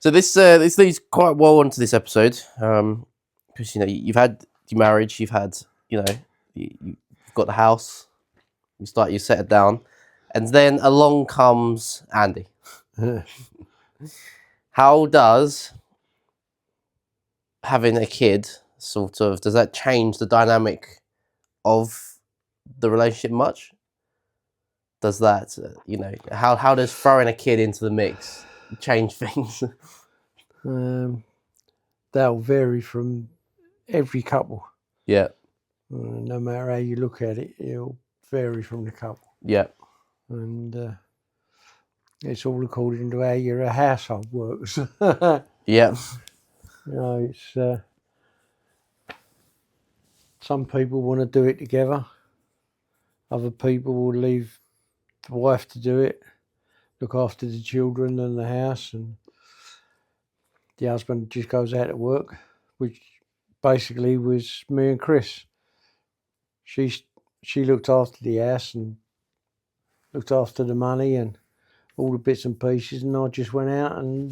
So this leads quite well onto this episode, because you've had your marriage, you've had you've got the house, you set it down, and then along comes Andy. How does having a kid does that change the dynamic of the relationship much? Does that how does throwing a kid into the mix change things? That'll vary from every couple. Yeah. No matter how you look at it, it'll vary from the couple. Yeah. And it's all according to how your household works. Yeah. It's some people want to do it together. Other people will leave the wife to do it, look after the children and the house, and the husband just goes out to work, which basically was me and Chris. She looked after the house and looked after the money and all the bits and pieces, and I just went out and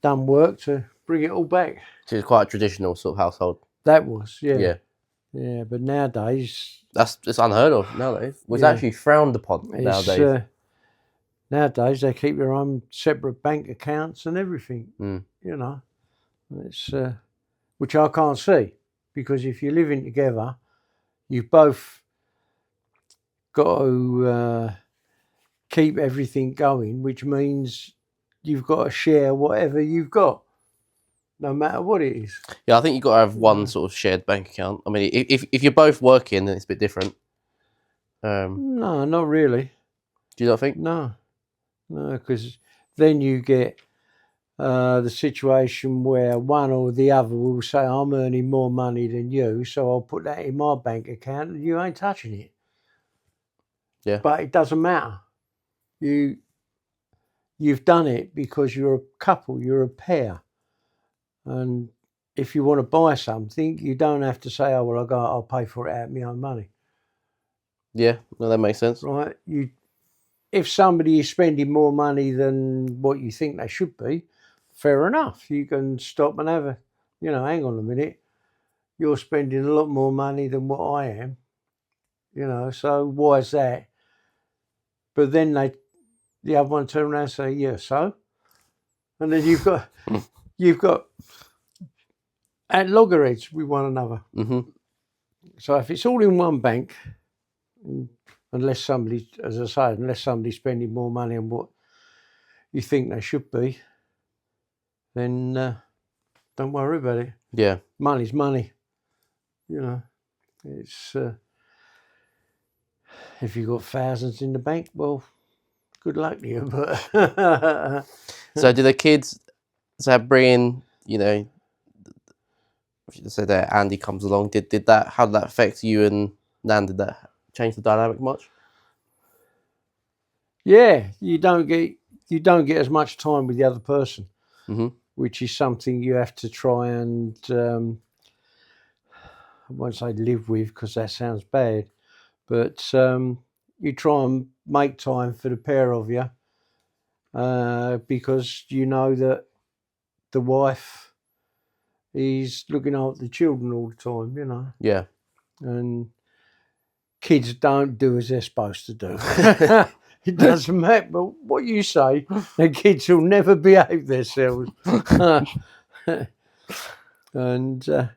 done work to bring it all back. So it's quite a traditional sort of household. That was, yeah. Yeah. Yeah, but nowadays... It's unheard of nowadays. It's actually frowned upon nowadays. Nowadays, they keep their own separate bank accounts and everything, It's which I can't see, because if you're living together, you've both got to keep everything going, which means you've got to share whatever you've got, no matter what it is. Yeah, I think you've got to have one sort of shared bank account. I mean, if you're both working, then it's a bit different. No, not really. Do you not think? No, because then you get the situation where one or the other will say, I'm earning more money than you, so I'll put that in my bank account and you ain't touching it. Yeah. But it doesn't matter. You've done it because you're a couple, you're a pair. And if you want to buy something, you don't have to say, oh, well, I'll pay for it out of my own money. Yeah, no, that makes sense. Right? If somebody is spending more money than what you think they should be, fair enough. You can stop and have hang on a minute. You're spending a lot more money than what I am. So why is that? But then the other one turn around and say, yeah, so? And then you've got at loggerheads with one another. Mm-hmm. So if it's all in one bank, unless somebody's spending more money on what you think they should be, then don't worry about it. Yeah. Money's money. It's if you've got thousands in the bank, well, good luck to you. But so do the kids bring in, so that Andy comes along, how did that affect you and Nan? Did that change the dynamic much? Yeah, you don't get as much time with the other person, which is something you have to try and I won't say live with, because that sounds bad, but you try and make time for the pair of you, because you know that the wife is looking after the children all the time, Yeah. And kids don't do as they're supposed to do. It doesn't matter but what you say, the kids will never behave themselves. And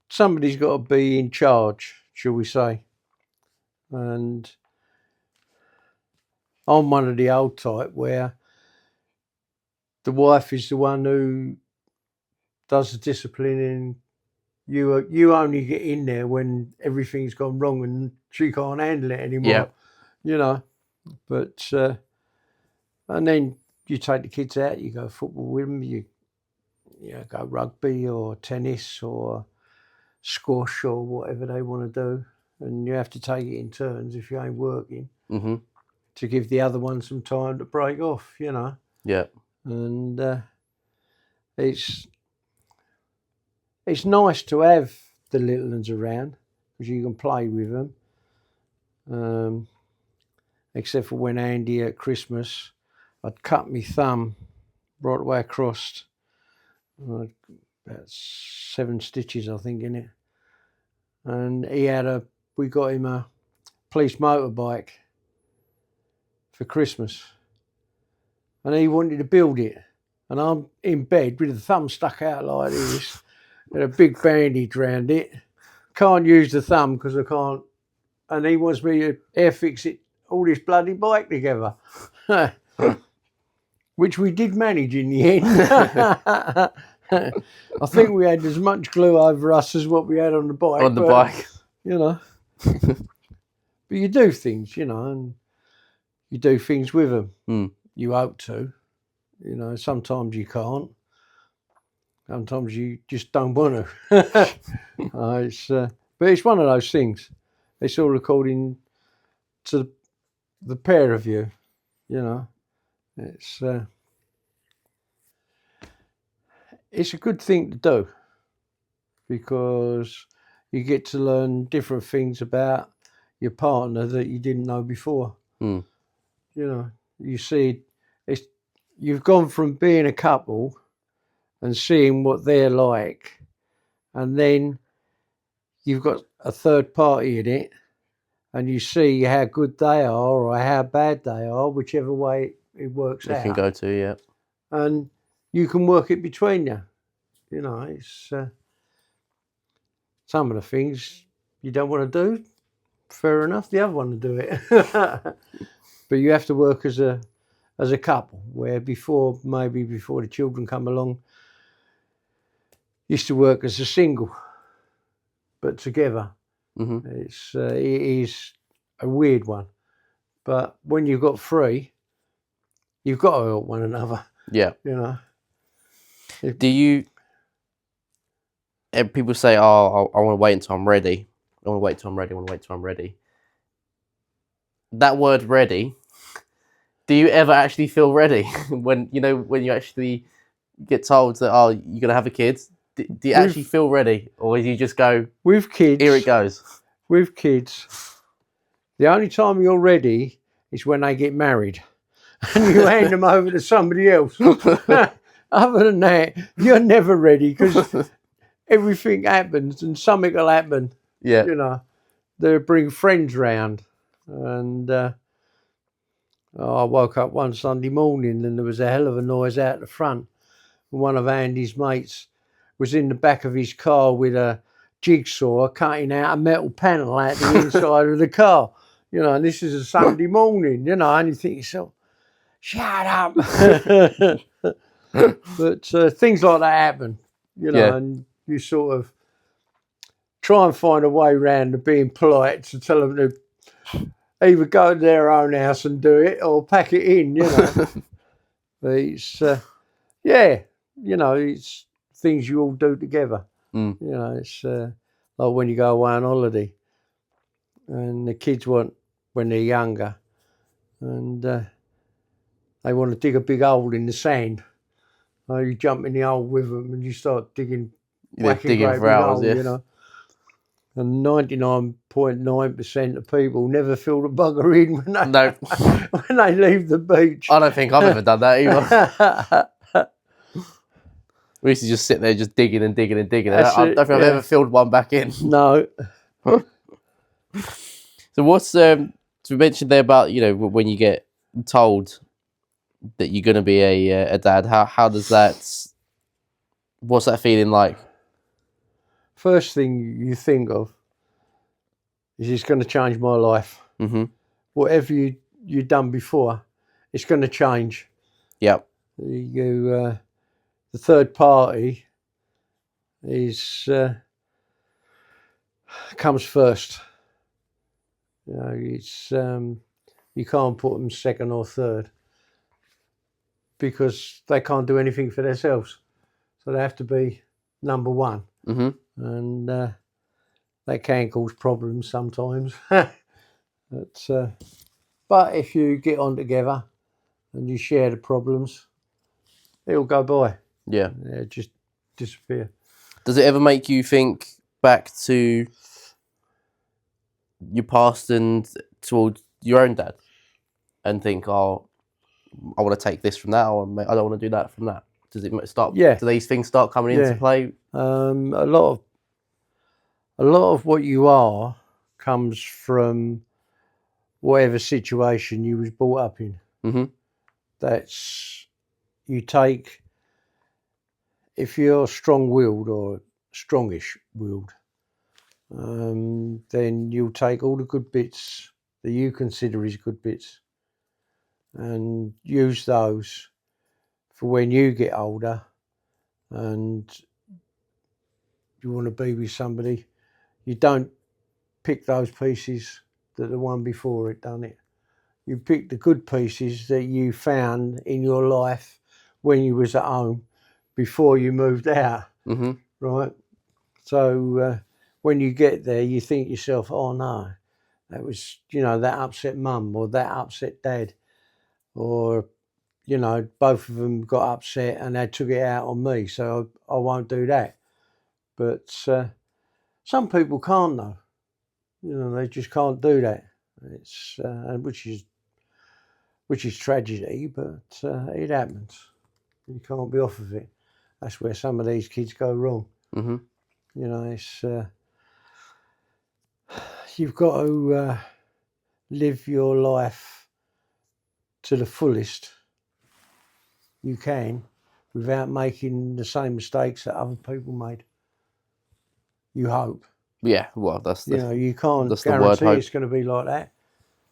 somebody's got to be in charge, shall we say. And I'm one of the old type where the wife is the one who does the disciplining. You only get in there when everything's gone wrong and she can't handle it anymore. Yeah. But and then you take the kids out, you go football with them, you go rugby or tennis or squash or whatever they want to do, and you have to take it in turns if you ain't working, to give the other one some time to break off, Yeah. And it's nice to have the little ones around because you can play with them. Except for when Andy at Christmas, I'd cut my thumb right away across. About 7 stitches, I think, in it. And we got him a police motorbike for Christmas. And he wanted to build it. And I'm in bed with the thumb stuck out like this, and a big bandage round it. Can't use the thumb because I can't. And he wants me to air fix it, all this bloody bike together. Which we did manage in the end. I think we had as much glue over us as what we had on the bike. On the bike. You know. But you do things, you know, and you do things with them. Mm. You hope to. You know, sometimes you can't. Sometimes you just don't want to. But it's one of those things. It's all according to the pair of you, you know. It's a good thing to do because you get to learn different things about your partner that you didn't know before. Mm. You know, you see, you've gone from being a couple and seeing what they're like, and then you've got a third party in it, and you see how good they are or how bad they are, whichever way it works out. You can go to, yeah. And you can work it between you. You know, it's some of the things you don't want to do, fair enough, the other one to do it. But you have to work as a couple, where before the children come along, used to work as a single, but together. Mm-hmm. It is a weird one. But when you've got 3, you've got to help one another. Yeah. You know. Do you... People say, oh, I want to wait until I'm ready. I want to wait till I'm ready. I want to wait till I'm ready. That word ready, do you ever actually feel ready? when you actually get told that, oh, you're going to have a kid, do you actually feel ready? Or do you just go, with kids, here it goes? With kids, the only time you're ready is when they get married and you hand them over to somebody else. Other than that, you're never ready because everything happens and something will happen. Yeah. You know, they'll bring friends round. And I woke up one Sunday morning and there was a hell of a noise out the front. And one of Andy's mates was in the back of his car with a jigsaw cutting out a metal panel out the inside of the car. You know, and this is a Sunday morning, you know, and you think to yourself, shut up. But things like that happen, you know, and you sort of try and find a way round to being polite to tell them to either go to their own house and do it or pack it in, you know. But it's, you know, it's things you all do together. Mm. You know, it's like when you go away on holiday and the kids want, when they're younger, and they want to dig a big hole in the sand. You jump in the hole with them and you start digging for hours, hole, you know. And 99.9% of people never feel the bugger in when they leave the beach. I don't think I've ever done that either. We used to just sit there just digging and digging and digging. I don't think I've ever filled one back in. No. So what's so we mentioned there about, you know, when you get told that you're going to be a dad, how does that, what's that feeling like? First thing you think of is it's going to change my life. Mm-hmm. Whatever you've done before, it's going to change. Yep. The third party is comes first. You know, it's you can't put them second or third because they can't do anything for themselves, so they have to be number one. Mm-hmm. And that can cause problems sometimes. But if you get on together and you share the problems, it'll go by. Yeah. Just disappear. Does it ever make you think back to your past and towards your own dad and think, oh, I want to take this from that, or I don't want to do that from that. Does it start? Yeah. Do these things start coming into play? A lot of what you are comes from whatever situation you was brought up in. Mm-hmm. That's you take. If you're strong-willed or strongish-willed, then you'll take all the good bits that you consider as good bits and use those for when you get older and you want to be with somebody. You don't pick those pieces that the one before it done it. You pick the good pieces that you found in your life when you was at home before you moved out, Mm-hmm. right? So when you get there, you think to yourself, oh no, that was, that upset mum or that upset dad, or, both of them got upset and they took it out on me, so I won't do that. But some people can't though. They just can't do that. It's which is tragedy, but it happens. You can't be off of it. That's where some of these kids go wrong. Mm-hmm. It's you've got to live your life to the fullest you can without making the same mistakes that other people made. You hope. Yeah, well, You can't that's the word, guarantee hope. it's going to be like that.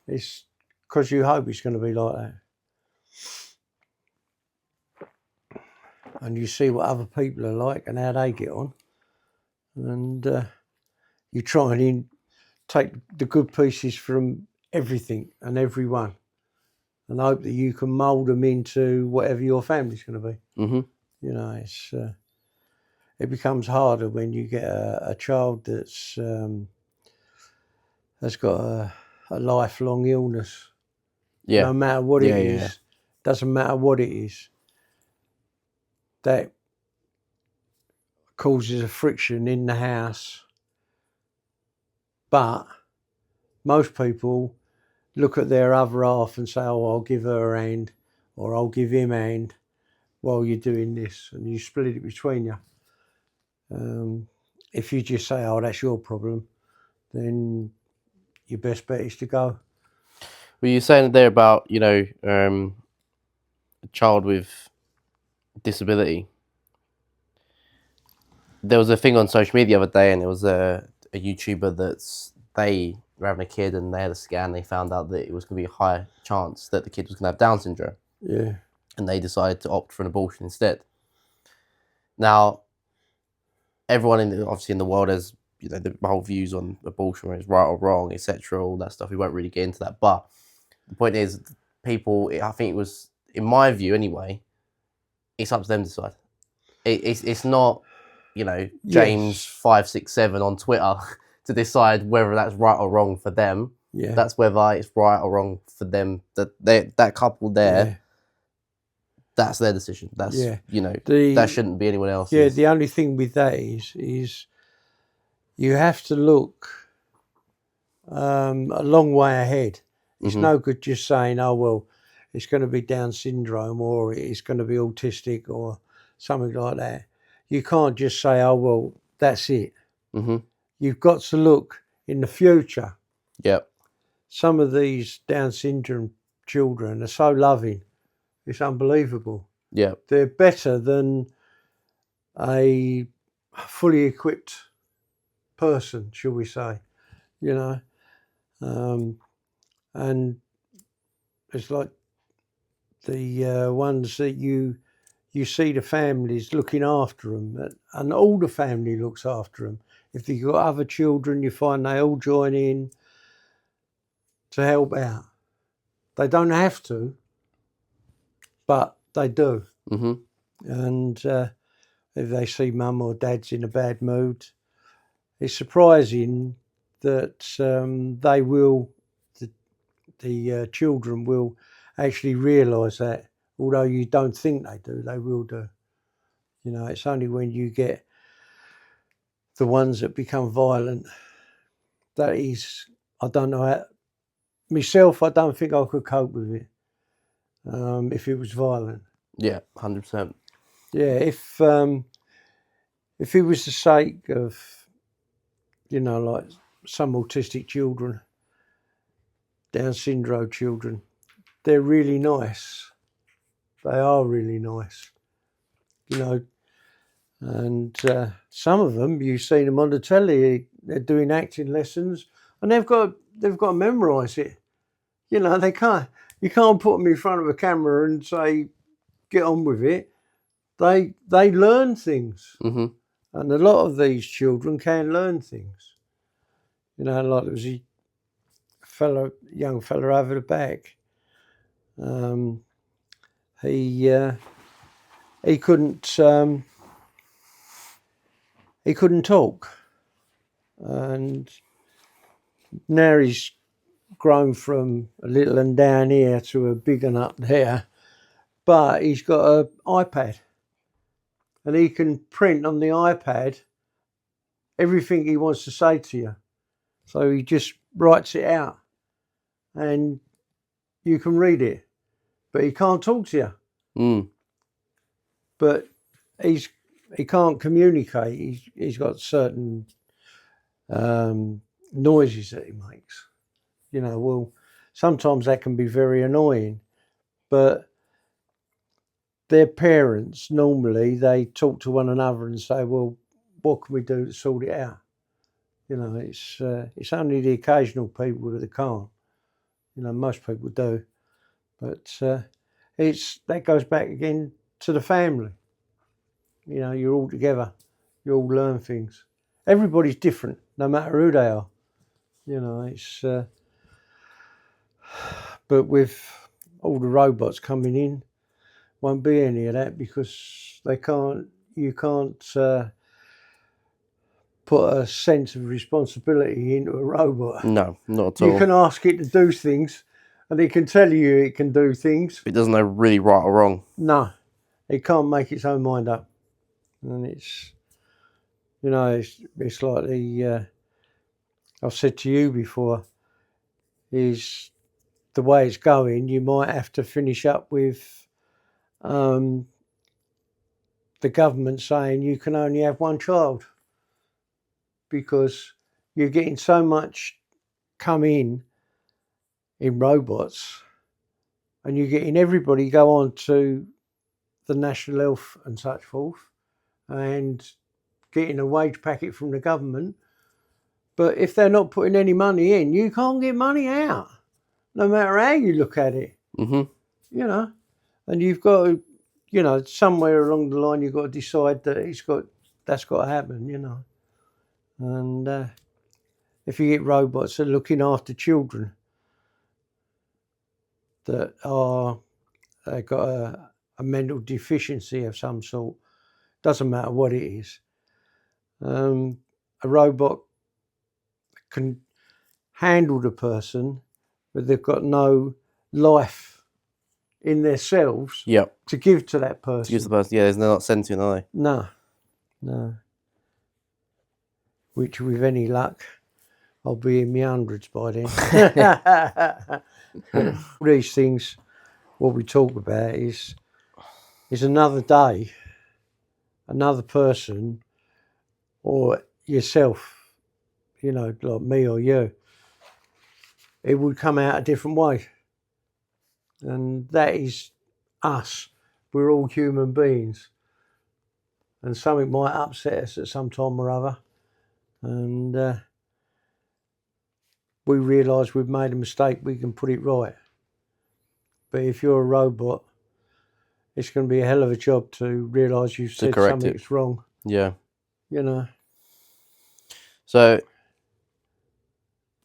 It's because you hope it's going to be like that. And you see what other people are like and how they get on. And you try and take the good pieces from everything and everyone and hope that you can mould them into whatever your family's going to be. Mm-hmm. It becomes harder when you get a child that's has got a lifelong illness. Yeah. No matter what it is, Yeah. doesn't matter what it is, that causes a friction in the house. But most people look at their other half and say, oh, I'll give her a hand or I'll give him a hand while you're doing this, and you split it between you. If you just say, oh, that's your problem, then your best bet is to go. Well, you're saying there about, a child with disability. There was a thing on social media the other day, and it was a YouTuber they were having a kid and they had a scan. They found out that it was going to be a high chance that the kid was going to have Down syndrome. Yeah. And they decided to opt for an abortion instead. Now, everyone obviously in the world has, the whole views on abortion, whether it's right or wrong, etc., all that stuff. We won't really get into that. But the point is, people, I think it was, in my view anyway, it's up to them to decide. It's not, James 567 on Twitter to decide whether that's right or wrong for them. Yeah. That's whether it's right or wrong for them. That couple there. Yeah. That's their decision. That's that shouldn't be anyone else's. Yeah, the only thing with that is you have to look a long way ahead. It's no good just saying, oh well, it's going to be Down syndrome or it's going to be autistic or something like that. You can't just say, oh well, that's it. You've got to look in the future. Yep. Some of these Down syndrome children are so loving. It's unbelievable. Yeah. They're better than a fully equipped person, shall we say, and it's like the ones that you see the families looking after them, and all the family looks after them. If you've got other children, you find they all join in to help out. They don't have to, but they do. And if they see mum or dad's in a bad mood, it's surprising that they will, the children will actually realise that, although you don't think they do, they will do. It's only when you get the ones that become violent, that is, I don't know how, myself, I don't think I could cope with it. if it was violent. Yeah, 100%. Yeah, if it was the sake of, like some autistic children, Down syndrome children, they're really nice. They are really nice, and some of them, you've seen them on the telly, they're doing acting lessons, and they've got to memorise it. You can't put them in front of a camera and say, get on with it. They learn things, Mm-hmm. and a lot of these children can learn things. Like there was a young fella over the back. He couldn't talk, and now he's grown from a little and down here to a big and up there. But he's got an iPad, and he can print on the iPad everything he wants to say to you. So he just writes it out, and you can read it, but he can't talk to you. Mm. But he can't communicate. He's got certain noises that he makes. Well, sometimes that can be very annoying, but their parents, normally they talk to one another and say, well, what can we do to sort it out? It's only the occasional people that can't. Most people do, but that goes back again to the family. You're all together, you all learn things. Everybody's different, no matter who they are. It's but with all the robots coming in, won't be any of that, because you can't put a sense of responsibility into a robot. No, not at all. You can ask it to do things, and it can tell you it can do things. It doesn't know really right or wrong. No, it can't make its own mind up. And it's like I've said to you before, is the way it's going, you might have to finish up with the government saying you can only have one child, because you're getting so much come in robots, and you're getting everybody go on to the National Health and such forth, and getting a wage packet from the government. But if they're not putting any money in, you can't get money out, no matter how you look at it. Mm-hmm. And you've got to, somewhere along the line, you've got to decide that that's got to happen, And if you get robots that are looking after children that they've got a mental deficiency of some sort, doesn't matter what it is, a robot can handle the person, but they've got no life in themselves to give to that person. To give to the person, yeah, they're not sentient, are they? No. Which, with any luck, I'll be in my hundreds by then. All these things, what we talk about is another day, another person, or yourself, like me or you. It would come out a different way. And that is us. We're all human beings. And something might upset us at some time or other. And we realise we've made a mistake, we can put it right. But if you're a robot, it's going to be a hell of a job to realise you've said something's wrong. Yeah. So,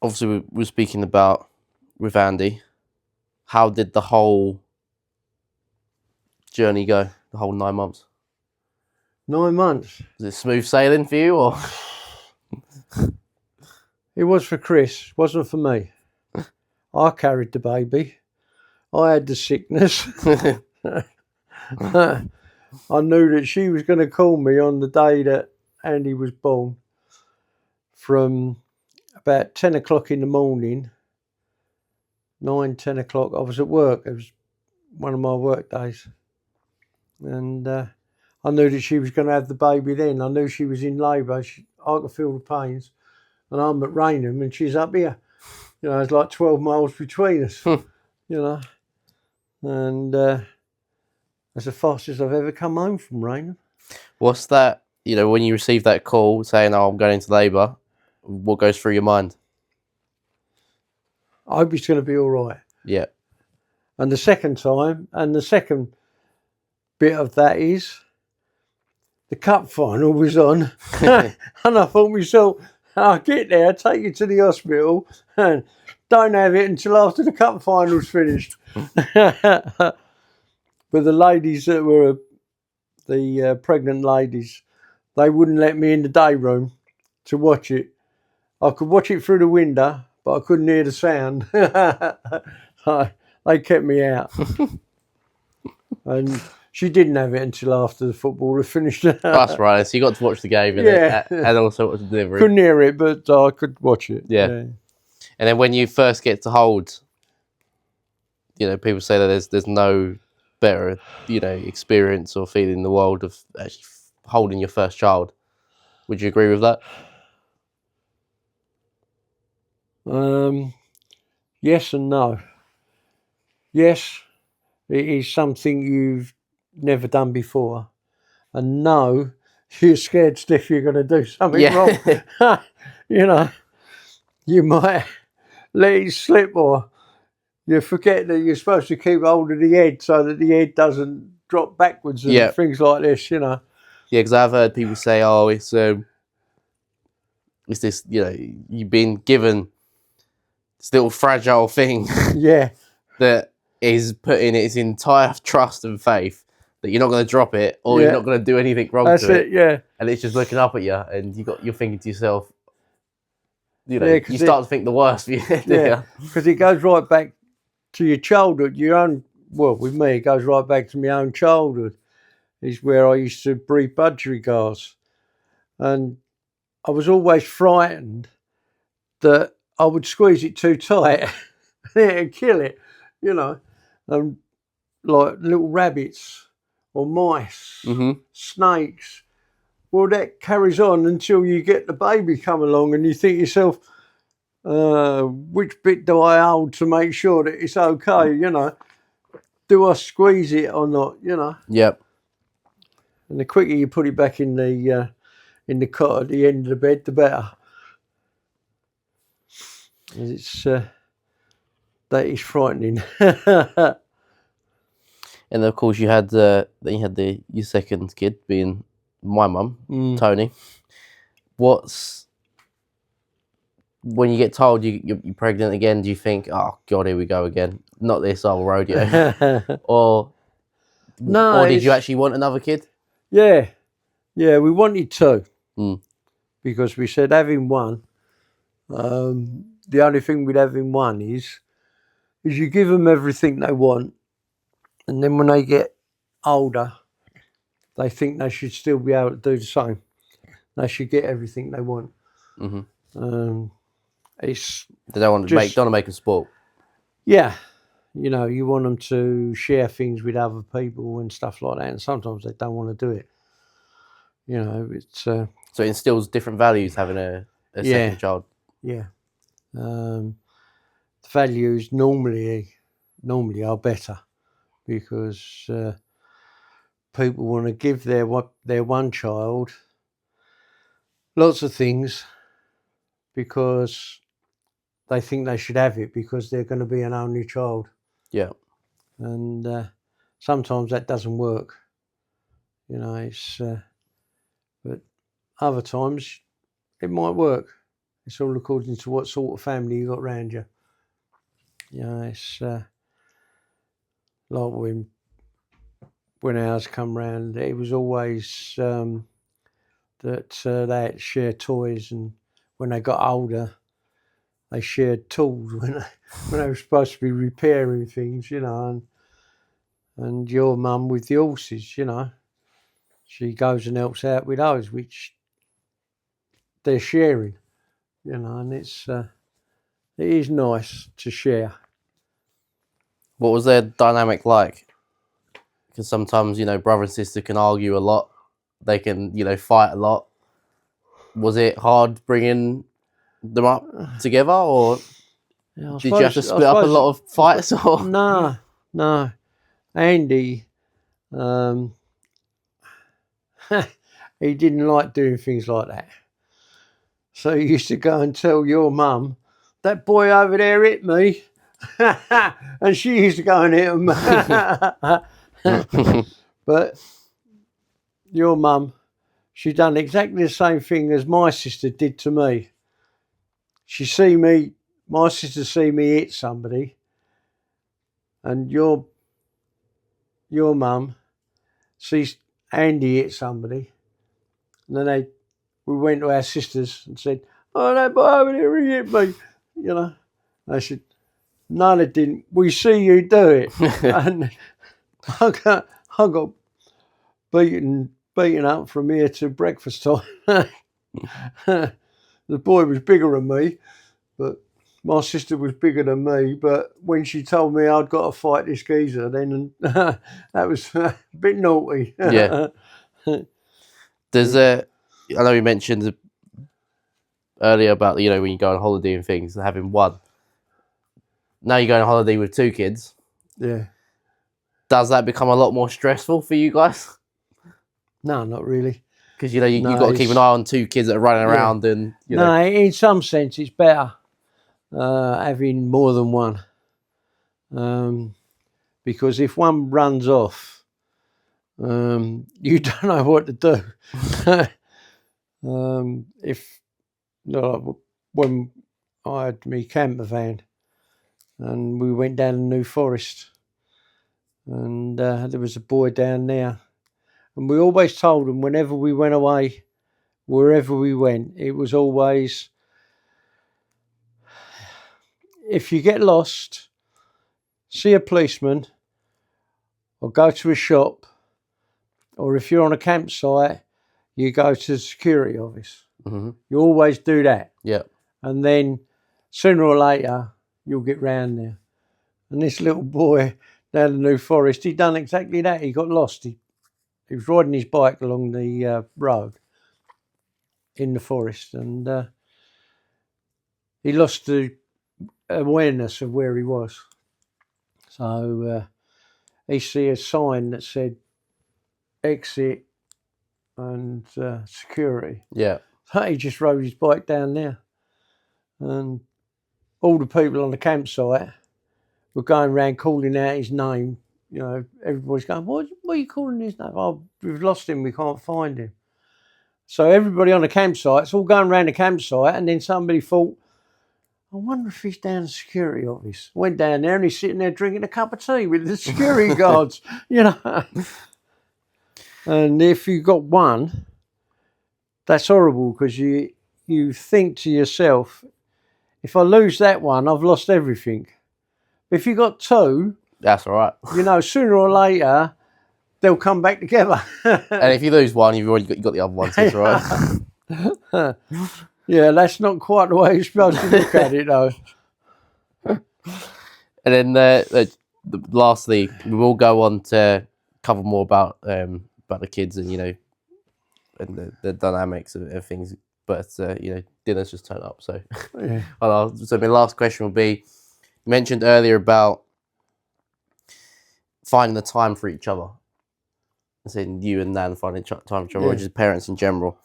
obviously, we're speaking about with Andy. How did the whole journey go? The whole 9 months? 9 months. Was it smooth sailing for you, or? It was for Chris, wasn't for me. I carried the baby. I had the sickness. I knew that she was going to call me on the day that Andy was born. From about 10 o'clock in the morning, 9, 10 o'clock, I was at work. It was one of my work days, and I knew that she was going to have the baby then. I knew she was in labour. I could feel the pains, and I'm at Raynham and she's up here. You know, it's like 12 miles between us, you know, and that's the fastest I've ever come home from Raynham. What's that, you know, when you receive that call saying, oh, I'm going into labour, what goes through your mind? I hope it's going to be all right. Yeah. And the second time, and the second bit of that is the cup final was on, and I thought myself, I'll get there, I'll take you to the hospital, and don't have it until after the cup final's finished. But the ladies that were the pregnant ladies, they wouldn't let me in the day room to watch it. I could watch it through the window, but I couldn't hear the sound. So they kept me out. And she didn't have it until after the football had finished. That's right. So you got to watch the game and also watch the delivery. Couldn't hear it, but I could watch it. Yeah. And then when you first get to hold, you know, people say that there's no better, you know, experience or feeling in the world of actually holding your first child. Would you agree with that? Yes and no. Yes, it is something you've never done before. And no, you're scared stiff you're going to do something wrong. You know, you might let it slip, or you forget that you're supposed to keep hold of the head so that the head doesn't drop backwards and things like this, you know. Yeah, because I've heard people say, oh, it's this, you know, you've been given this little fragile thing that is putting its entire trust and faith that you're not going to drop it or you're not going to do anything wrong to it. Yeah. And it's just looking up at you, and you're thinking to yourself, you know, you start to think the worst of you. Yeah, because it goes right back to your childhood, your own. Well, with me, it goes right back to my own childhood. Is where I used to breed budgerigars, and I was always frightened that I would squeeze it too tight and it'd kill it, you know, like little rabbits or mice, snakes. Well, that carries on until you get the baby come along, and you think to yourself, which bit do I hold to make sure that it's okay, you know? Do I squeeze it or not, you know? Yep. And the quicker you put it back in the cot at the end of the bed, the better. It's that is frightening. And of course, you had your second kid being my mum, Tony. When you get told you're pregnant again, do you think, oh God, here we go again? Not this old rodeo, or did you actually want another kid? Yeah, we wanted two because we said having one. The only thing with having one is you give them everything they want, and then when they get older, they think they should still be able to do the same. They should get everything they want. They don't want to make a sport. Yeah, you know, you want them to share things with other people and stuff like that, and sometimes they don't want to do it. You know, it's so it instills different values having a second child. Yeah, the values normally are better because people want to give their one child lots of things because they think they should have it because they're going to be an only child. Yeah. And sometimes that doesn't work. You know, it's but other times it might work. It's all according to what sort of family you got around you. You know, it's like when ours come round, it was always that they had to share toys, and when they got older, they shared tools when they were supposed to be repairing things, you know, and your mum with the horses, you know, she goes and helps out with those, which they're sharing, you know, and it is nice to share What was their dynamic like? Because sometimes, you know, brother and sister can argue a lot. They can, you know, fight a lot. Was it hard bringing them up together, or Yeah, did you have to split up a lot of fights? Or No. Andy, he didn't like doing things like that. So he used to go and tell your mum, that boy over there hit me. And she used to go and hit him. But your mum, she done exactly the same thing as my sister did to me. My sister see me hit somebody, and your mum sees Andy hit somebody, and then we went to our sisters and said, "Oh, that boy over there, he hit me," you know. I said, "No, they didn't. We see you do it." And I got beaten up from here to breakfast time. The boy was bigger than me, but my sister was bigger than me. But when she told me I'd got to fight this geezer, then that was a bit naughty. Yeah. There's I know you mentioned earlier about, you know, when you go on holiday and things and having one. Now you're going on holiday with 2 kids. Yeah. Does that become a lot more stressful for you guys? No, not really. Because, you know, you've got to keep an eye on 2 kids that are running around and, you know. No, in some sense it's better having more than one. Because if one runs off, you don't know what to do. When I had my camper van and we went down to New Forest, and there was a boy down there, and we always told him whenever we went away, wherever we went, it was always, if you get lost, see a policeman or go to a shop, or if you're on a campsite, you go to the security office. Mm-hmm. You always do that. Yeah. And then sooner or later, you'll get round there. And this little boy down the New Forest, he done exactly that. He got lost. He was riding his bike along the road in the forest, and he lost the awareness of where he was. So he see a sign that said exit and security. Yeah. So he just rode his bike down there, and all the people on the campsite were going around calling out his name. You know, everybody's going, what are you calling his name? Oh, we've lost him, we can't find him. So everybody on the campsite's all going around the campsite, and then somebody thought, I wonder if he's down the security office. Went down there and he's sitting there drinking a cup of tea with the security guards, you know. And if you got one, that's horrible, because you think to yourself, if I lose that one, I've lost everything. If you got 2, That's all right. you know, sooner or later, they'll come back together. And if you lose one, you've already got the other one, so it's all right. Yeah, that's not quite the way you're supposed to look at it, though. And then lastly, we will go on to cover more about the kids and, you know, and the dynamics of things. But you know, dinner's just turned up. So, Yeah. So my last question will be: you mentioned earlier about finding the time for each other. As in you and Nan finding time for each other, or just parents in general.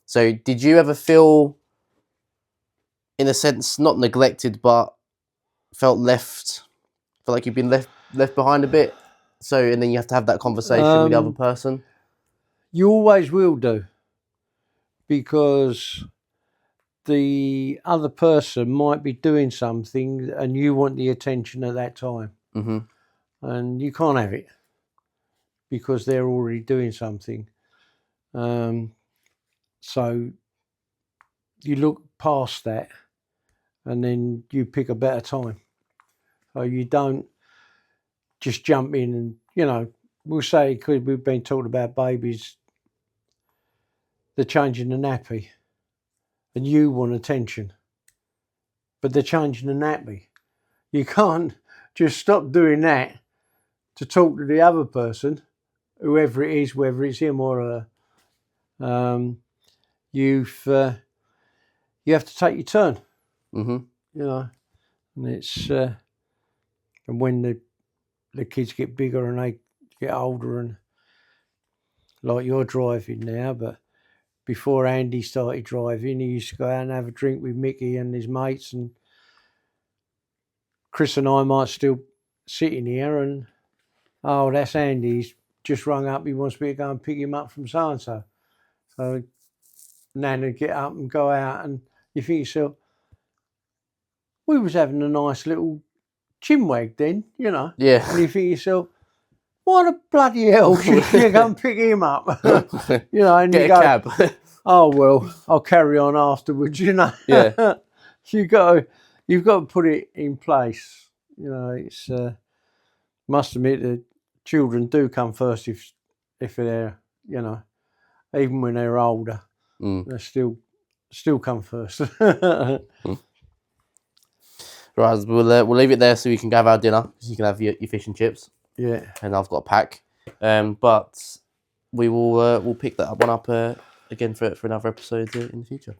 So, did you ever feel, in a sense, not neglected, but felt like you've been left behind a bit? So, and then you have to have that conversation with the other person. You always will do, because the other person might be doing something and you want the attention at that time. Mm-hmm. And you can't have it because they're already doing something. So you look past that and then you pick a better time. So you don't just jump in and, you know, we'll say, because we've been talking about babies, they're changing the nappy and you want attention, but they're changing the nappy. You can't just stop doing that to talk to the other person, whoever it is, whether it's him or her. You have to take your turn. Mm-hmm. You know, and it's and when the kids get bigger and they get older, and like you're driving now, but before Andy started driving, he used to go out and have a drink with Mickey and his mates, and Chris and I might still sit in here and, oh, that's Andy, he's just rung up, he wants me to go and pick him up from so-and-so. So Nan would get up and go out, and you think to yourself, we was having a nice little chinwag then, you know. Yeah. And you think to yourself, why the bloody hell should you go and pick him up? You know, and Get you a go, cab. oh, well, I'll carry on afterwards, you know. Yeah. You've got to put it in place. You know, it's must admit that children do come first if they're, you know, even when they're older, they still come first. Right, we'll leave it there so we can have our dinner. So you can have your fish and chips. Yeah. And I've got a pack. But we will we'll pick that one up again for another episode in the future.